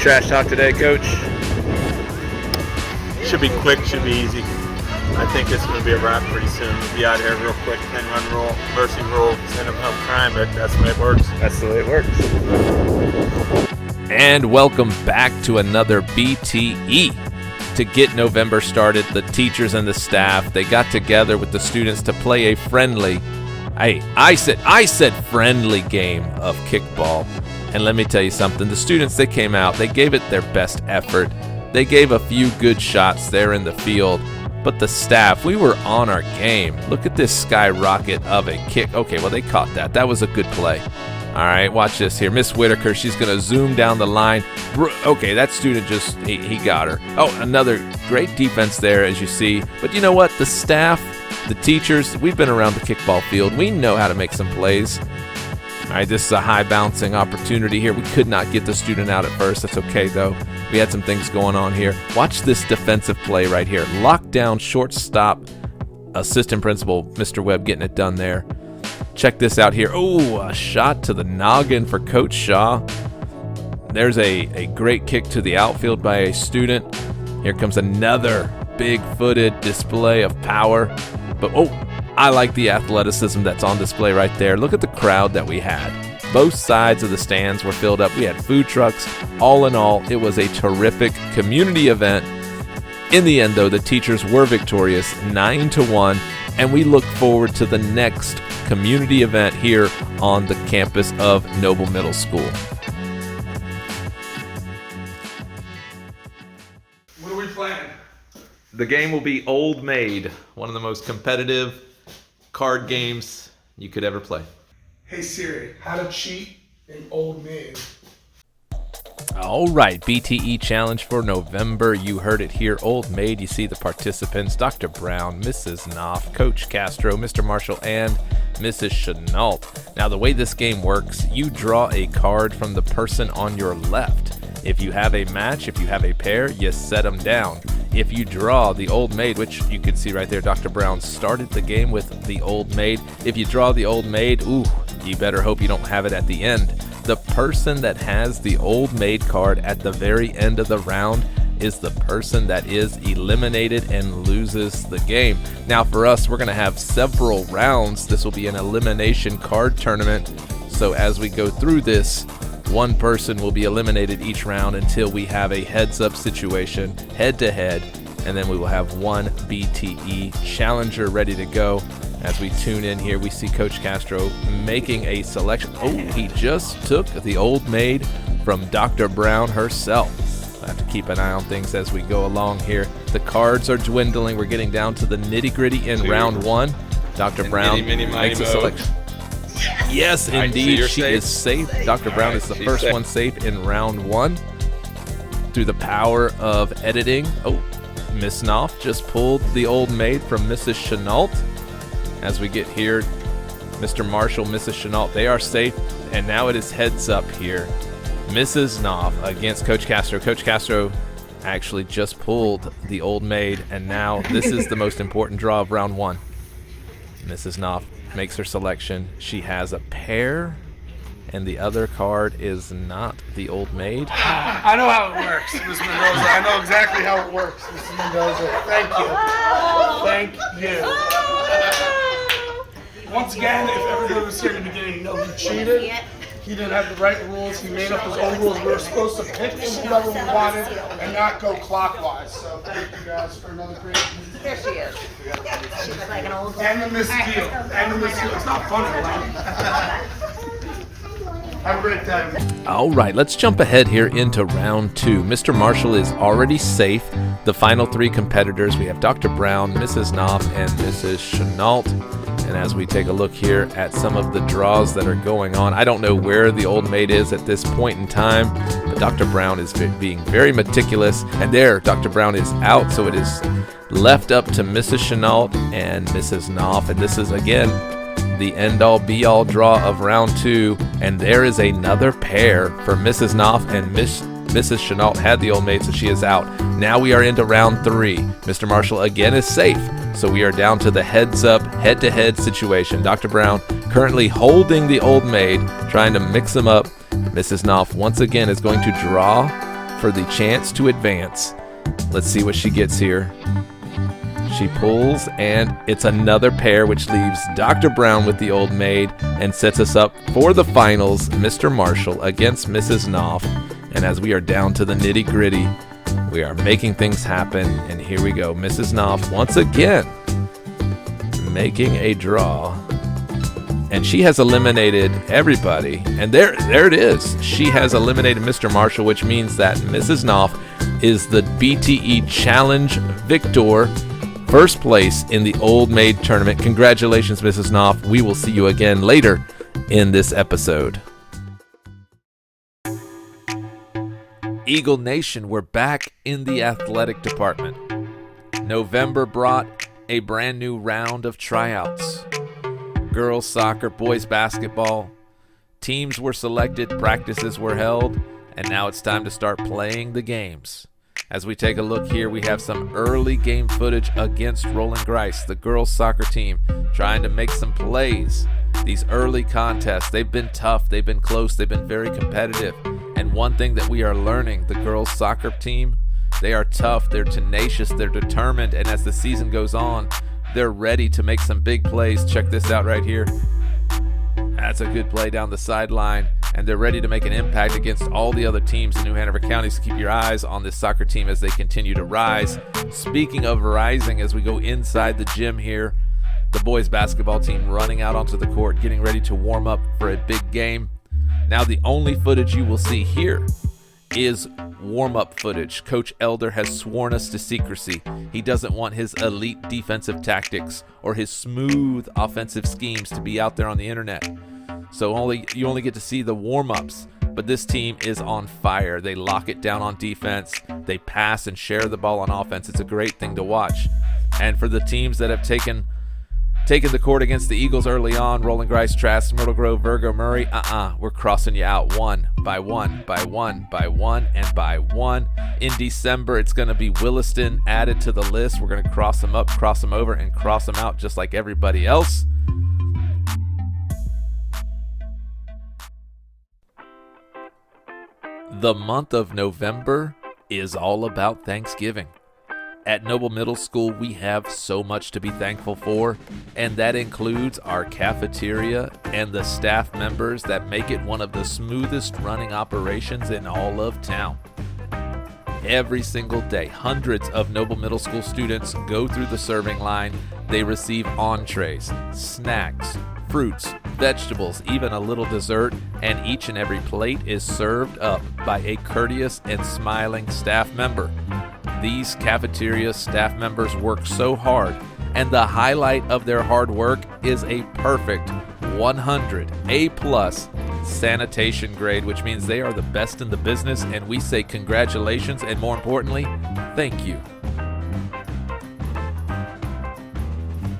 trash talk today, Coach? Should be quick, should be easy. I think it's going to be a wrap pretty soon. We'll be out here real quick, 10-run rule, mercy rule, send them help crime, but that's the way it works. That's the way it works. And welcome back to another BTE. To get November started, the teachers and the staff, they got together with the students to play a friendly, I said friendly game of kickball. And let me tell you something, the students, they came out, they gave it their best effort. They gave a few good shots there in the field. But the staff, we were on our game. Look at this skyrocket of a kick. Okay, well, they caught that. That was a good play. All right, watch this here. Miss Whitaker, she's going to zoom down the line. Okay, that student just, he got her. Oh, another great defense there, as you see. But you know what? The staff, the teachers, we've been around the kickball field. We know how to make some plays. All right, this is a high bouncing opportunity here. We could not get the student out at first. That's okay, though. We had some things going on here. Watch this defensive play right here. Lockdown, shortstop, assistant principal, Mr. Webb getting it done there. Check this out here. Oh, a shot to the noggin for Coach Shaw. There's a great kick to the outfield by a student. Here comes another big-footed display of power. But, oh, I like the athleticism that's on display right there. Look at the crowd that we had. Both sides of the stands were filled up. We had food trucks. All in all, it was a terrific community event. In the end, though, the teachers were victorious, 9-1, and we look forward to the next community event here on the campus of Noble Middle School. What are we playing? The game will be Old Maid, one of the most competitive card games you could ever play. Hey Siri, how to cheat in Old Maid. All right, BTE challenge for November. You heard it here. Old Maid, you see the participants, Dr. Brown, Mrs. Knopf, Coach Castro, Mr. Marshall, and Mrs. Chenault. Now, the way this game works, you draw a card from the person on your left. If you have a match, if you have a pair, you set them down. If you draw the Old Maid, which you can see right there, Dr. Brown started the game with the Old Maid. If you draw the Old Maid, ooh, you better hope you don't have it at the end. The person that has the Old Maid card at the very end of the round is the person that is eliminated and loses the game. Now for us, we're going to have several rounds. This will be an elimination card tournament. So as we go through this, one person will be eliminated each round until we have a heads-up situation, head-to-head, and then we will have one BTE challenger ready to go. As we tune in here, we see Coach Castro making a selection. Oh, he just took the Old Maid from Dr. Brown herself. I have to keep an eye on things as we go along here. The cards are dwindling. We're getting down to the nitty-gritty in round one. Dr. Brown makes a selection. Yes, indeed, she is safe. Dr. Brown is the first one safe in round one. Through the power of editing. Oh, Miss Knopf just pulled the Old Maid from Mrs. Chenault. As we get here, Mr. Marshall, Mrs. Chenault, they are safe. And now it is heads up here. Mrs. Knopf against Coach Castro. Coach Castro actually just pulled the Old Maid, and now this is the most important draw of round one. Mrs. Knopf makes her selection. She has a pair, and the other card is not the Old Maid. I know how it works, Ms. Mendoza. I know exactly how it works, Ms. Mendoza. Thank you. Thank you. Once again, if everybody was here in the beginning, you know he cheated. He didn't have the right rules. He made up his own rules. We were supposed to pick whoever we wanted and not go clockwise. So thank you guys for another great. There she is. She's like an old. And the Miss Deal. And the Miss Deal. It's not funny, right? Have a great day. All right, let's jump ahead here into round two. Mr. Marshall is already safe. The final three competitors, we have Dr. Brown, Mrs. Knopf, and Mrs. Chenault. And as we take a look here at some of the draws that are going on, I don't know where the Old Maid is at this point in time, but Dr. Brown is being very meticulous. And there, Dr. Brown is out, so it is left up to Mrs. Chenault and Mrs. Knopf. And this is, again, the end-all, be-all draw of round two. And there is another pair for Mrs. Knopf, and Mrs. Chenault had the Old Maid, so she is out. Now we are into round three. Mr. Marshall again is safe. So we are down to the heads-up, head-to-head situation. Dr. Brown currently holding the Old Maid, trying to mix them up. Mrs. Knopf once again is going to draw for the chance to advance. Let's see what she gets here. She pulls, and it's another pair, which leaves Dr. Brown with the Old Maid and sets us up for the finals, Mr. Marshall against Mrs. Knopf. And as we are down to the nitty-gritty, we are making things happen. And here we go. Mrs. Knopf once again making a draw. And she has eliminated everybody. And there it is. She has eliminated Mr. Marshall, which means that Mrs. Knopf is the BTE Challenge victor. First place in the Old Maid tournament. Congratulations, Mrs. Knopf. We will see you again later in this episode. Eagle Nation, we're back in the athletic department. November brought a brand new round of tryouts. Girls soccer, boys basketball. Teams were selected, practices were held, and now it's time to start playing the games. As we take a look here, we have some early game footage against Roland Grice, the girls soccer team, trying to make some plays. These early contests, they've been tough, they've been close, they've been very competitive. And one thing that we are learning, the girls soccer team, they are tough, they're tenacious, they're determined, and as the season goes on, they're ready to make some big plays. Check this out right here. That's a good play down the sideline, and they're ready to make an impact against all the other teams in New Hanover County, so keep your eyes on this soccer team as they continue to rise. Speaking of rising, as we go inside the gym here, the boys basketball team running out onto the court, getting ready to warm up for a big game. Now the only footage you will see here is warm-up footage. Coach Elder has sworn us to secrecy. He doesn't want his elite defensive tactics or his smooth offensive schemes to be out there on the internet. So you only get to see the warm-ups, but this team is on fire. They lock it down on defense. They pass and share the ball on offense. It's a great thing to watch. And for the teams that have taken the court against the Eagles early on, Roland Grice, Trask, Myrtle Grove, Virgo, Murray, we're crossing you out one by one, and by one. In December, it's going to be Williston added to the list. We're going to cross them up, cross them over, and cross them out just like everybody else. The month of November is all about Thanksgiving. At Noble Middle School, we have so much to be thankful for, and that includes our cafeteria and the staff members that make it one of the smoothest running operations in all of town. Every single day, hundreds of Noble Middle School students go through the serving line. They receive entrees, snacks, fruits, vegetables, even a little dessert, and each and every plate is served up by a courteous and smiling staff member. These cafeteria staff members work so hard, and the highlight of their hard work is a perfect 100 A+ sanitation grade, which means they are the best in the business, and we say congratulations, and more importantly, thank you.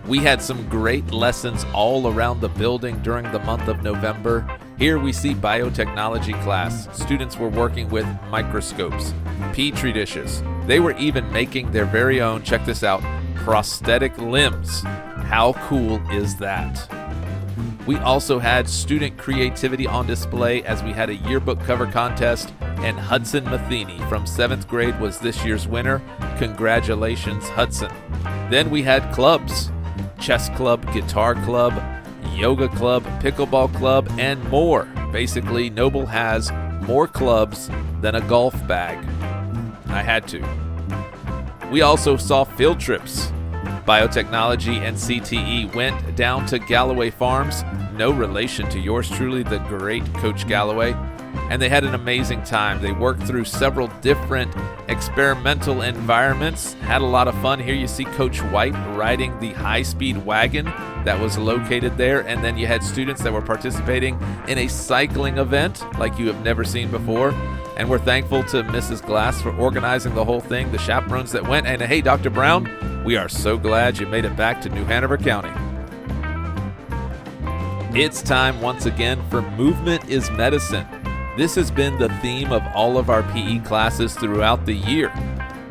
We had some great lessons all around the building during the month of November. Here we see biotechnology class. Students were working with microscopes, petri dishes. They were even making their very own, check this out, prosthetic limbs. How cool is that? We also had student creativity on display as we had a yearbook cover contest, and Hudson Matheny from 7th grade was this year's winner. Congratulations, Hudson. Then we had clubs, chess club, guitar club, yoga club, pickleball club, and more. Basically, Noble has more clubs than a golf bag. I had to. We also saw field trips. Biotechnology and CTE went down to Galloway Farms, no relation to yours truly, the great Coach Galloway, and they had an amazing time. They worked through several different experimental environments, had a lot of fun. Here you see Coach White riding the high-speed wagon that was located there, and then you had students that were participating in a cycling event like you have never seen before. And we're thankful to Mrs. Glass for organizing the whole thing, the chaperones that went. And hey, Dr. Brown, we are so glad you made it back to New Hanover County. It's time once again for Movement is Medicine. This has been the theme of all of our PE classes throughout the year.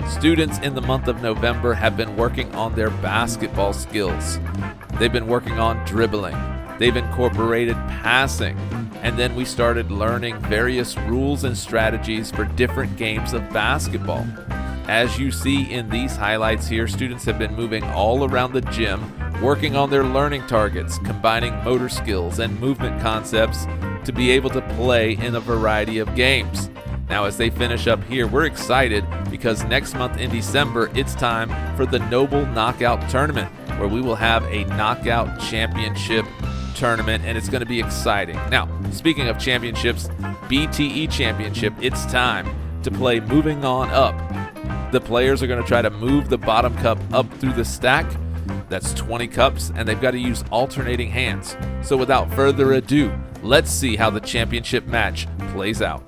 Students in the month of November have been working on their basketball skills. They've been working on dribbling. They've incorporated passing, And then we started learning various rules and strategies for different games of basketball. As you see in these highlights here, students have been moving all around the gym, working on their learning targets, combining motor skills and movement concepts to be able to play in a variety of games. Now, as they finish up here, we're excited because next month in December, it's time for the Noble Knockout Tournament, where we will have a knockout championship tournament, and it's going to be exciting. Now, speaking of championships, BTE Championship, it's time to play Moving On Up. The players are going to try to move the bottom cup up through the stack. That's 20 cups, and they've got to use alternating hands. So without further ado, let's see how the championship match plays out.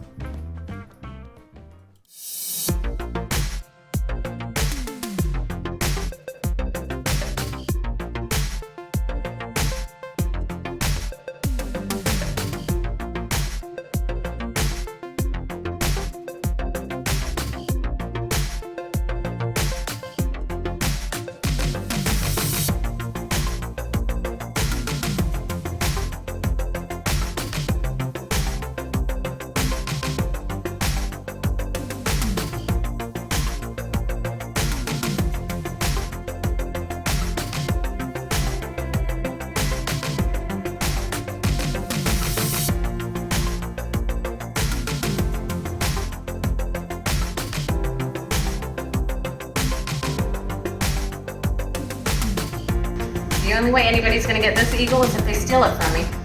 The only way anybody's gonna get this eagle is if they steal it from me.